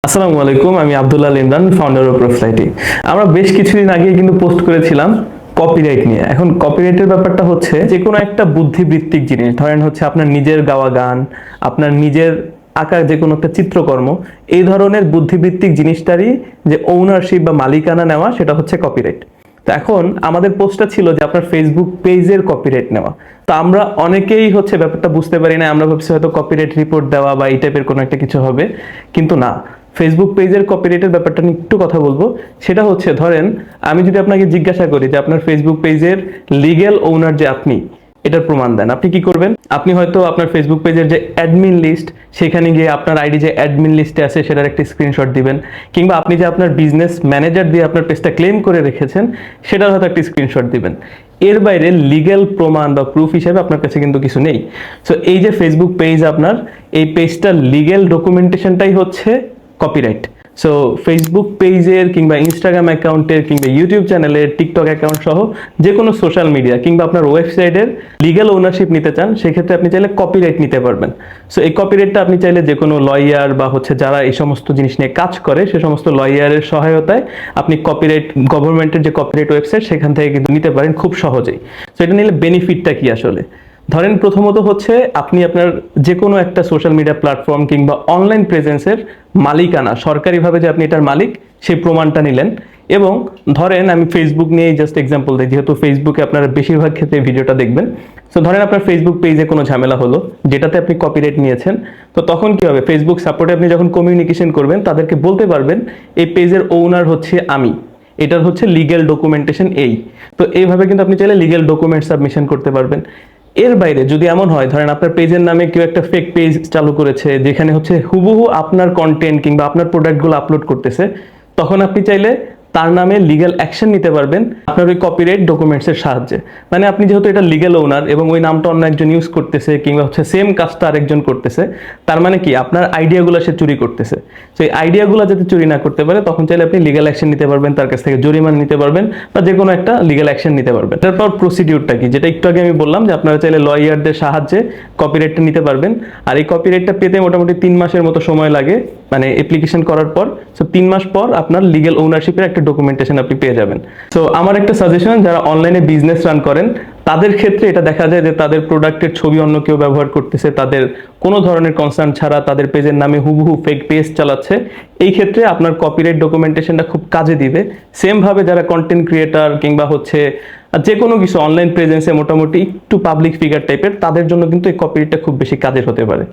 আসসালামু আলাইকুম, আমি আব্দুল্লাহ ইমরান, ফাউন্ডার অফ প্রফলাইটি। আমরা বেশ কিছুদিন আগে কিন্তু পোস্ট করেছিলাম কপিরাইট নিয়ে। এখন কপিরাইটের ব্যাপারটা হচ্ছে যে কোনো একটা বুদ্ধিবৃত্তিক জিনিস, ধরেন হচ্ছে আপনার নিজের গাওয়া গান, আপনার নিজের আঁকা যে কোনো একটা চিত্রকর্ম, এই ধরনের বুদ্ধিবৃত্তিক জিনিসটারই যে ওনারশিপ বা মালিকানা নেওয়া, সেটা হচ্ছে কপিরাইট। তো এখন আমাদের পোস্টটা ছিল যে আপনার ফেসবুক পেজের কপিরাইট নেওয়া। তো আমরা অনেকেই হচ্ছে ব্যাপারটা বুঝতে পারি না, আমরা ভাবছি হয়তো কপিরাইট রিপোর্ট দেওয়া বা এই টাইপের কোনো একটা কিছু হবে, কিন্তু না। ফেসবুক পেজের কপিরাইটের ব্যাপারটা নিয়ে একটু কথা বলবো। সেটা হচ্ছে, ধরেন আমি যদি আপনাকে জিজ্ঞাসা করি যে আপনার ফেসবুক পেজের লিগ্যাল ওনার যে আপনি, এটার প্রমাণ দেন, আপনি কি করবেন? আপনি হয়তো আপনার ফেসবুক পেজের যে অ্যাডমিন লিস্ট, সেখানে গিয়ে আপনার আইডি যে অ্যাডমিন লিস্টে আছে সেটার একটা স্ক্রিনশট দিবেন, কিংবা আপনি যে আপনার বিজনেস ম্যানেজার দিয়ে আপনার পেজটা ক্লেম করে রেখেছেন সেটার হয়তো একটা স্ক্রিনশট দিবেন। এর বাইরে লিগ্যাল প্রমাণ বা প্রুফ হিসেবে আপনার কাছে কিন্তু কিছু নেই। সো এই যে ফেসবুক পেজ আপনার, এই পেজটার লিগ্যাল ডকুমেন্টেশনটাই হচ্ছে কপিরাইট। সো ফেসবুক পেজের কিংবা ইনস্টাগ্রাম অ্যাকাউন্টের কিংবা ইউটিউব চ্যানেলের, টিকটক অ্যাকাউন্ট সহ যে কোনো সোশ্যাল মিডিয়া কিংবা আপনার ওয়েবসাইটের লিগ্যাল ওনারশিপ নিতে চান, সেক্ষেত্রে আপনি চাইলে কপিরাইট নিতে পারবেন। সো এই কপিরাইটটা আপনি চাইলে যে কোনো লয়ার বা হচ্ছে যারা এই সমস্ত জিনিস নিয়ে কাজ করে, সে সমস্ত লয়ারের সহায়তায় আপনি কপিরাইট, গভর্নমেন্টের যে কপিরাইট ওয়েবসাইট, সেখান থেকে কিন্তু নিতে পারেন খুব সহজেই। সো এটা নিলে বেনিফিটটা কি আসলে? ধরেন প্রথমত হচ্ছে আপনি আপনার যে কোনো একটা সোশ্যাল মিডিয়া প্ল্যাটফর্ম কিংবা অনলাইন প্রেজেন্সের মালিকানা, সরকারিভাবে যে আপনি এটার মালিক, সেই প্রমাণটা নিলেন। এবং ধরেন আমি ফেসবুক নিয়ে জাস্ট এক্সাম্পল দিই, যেহেতু ফেসবুকে আপনারা বেশিরভাগ ক্ষেত্রে ভিডিওটা দেখবেন। সো ধরেন আপনার ফেসবুক পেজে কোনো ঝামেলা হলো যেটাতে আপনি কপিরাইট নিয়েছেন, তো তখন কি হবে? ফেসবুক সাপোর্টে আপনি যখন কমিউনিকেশন করবেন, তাদেরকে বলতে পারবেন এই পেজের ওনার হচ্ছে আমি, এটার হচ্ছে লিগ্যাল ডকুমেন্টেশন এই। তো এইভাবে কিন্তু আপনি চাইলে লিগ্যাল ডকুমেন্ট সাবমিশন করতে পারবেন। এর বাইরে যদি এমন হয়, ধরেন আপনার পেজের নামে কেউ একটা ফেক পেজ চালু করেছে, যেখানে হচ্ছে হুবহু আপনার কন্টেন্ট কিংবা আপনার প্রোডাক্টগুলো আপলোড করতেছে, তখন আপনি চাইলে তার নামে লিগ্যাল অ্যাকশন নিতে পারবেন আপনার ওই কপিরাইট ডকুমেন্টসের সাহায্যে। মানে আপনি যেহেতু এটা লিগ্যাল ওনার এবং ওই নামটা অন্য একজন ইউজ করতেছে কিংবা হচ্ছে সেম কাজটা আরেকজন করতেছে, তার মানে কি আপনার আইডিয়াগুলো সে চুরি করতেছে। সেই আইডিয়াগুলো যাতে চুরি না করতে পারে, তখন চাইলে আপনি লিগ্যাল অ্যাকশন নিতে পারবেন, তার কাছ থেকে জরিমানা নিতে পারবেন বা যে কোনো একটা লিগ্যাল অ্যাকশন নিতে পারবেন। তারপর প্রসিডিউরটা কি, যেটা একটু আগে আমি বললাম যে আপনারা চাইলে লয়ারদের সাহায্যে কপিরাইটটা নিতে পারবেন। আর এই কপিরাইটটা পেতে মোটামুটি 3 মাসের মতো সময় লাগে, মানে অ্যাপ্লিকেশন করার পর। সো 3 মাস পর আপনার লিগ্যাল ওনারশিপের একটা ডকুমেন্টেশন আপনি পেয়ে যাবেন। সো আমার একটা সাজেশন, যারা অনলাইনে বিজনেস রান করেন, তাদের ক্ষেত্রে এটা দেখা যায় যে তাদের প্রোডাক্টের ছবি অন্য কেউ ব্যবহার করতেছে, তাদের কোনো ধরনের কনসার্ন ছাড়া তাদের পেজের নামে হুবহু ফেক পেজ চালাচ্ছে। এই ক্ষেত্রে আপনার কপিরাইট ডকুমেন্টেশনটা খুব কাজে দিবে। সেম ভাবে যারা কন্টেন্ট ক্রিয়েটার কিংবা হচ্ছে যে কোনো কিছু অনলাইন প্রেজেন্সে মোটামুটি একটু পাবলিক ফিগার টাইপের, তাদের জন্য কিন্তু এই কপিরাইটটা খুব বেশি কাজের হতে পারে।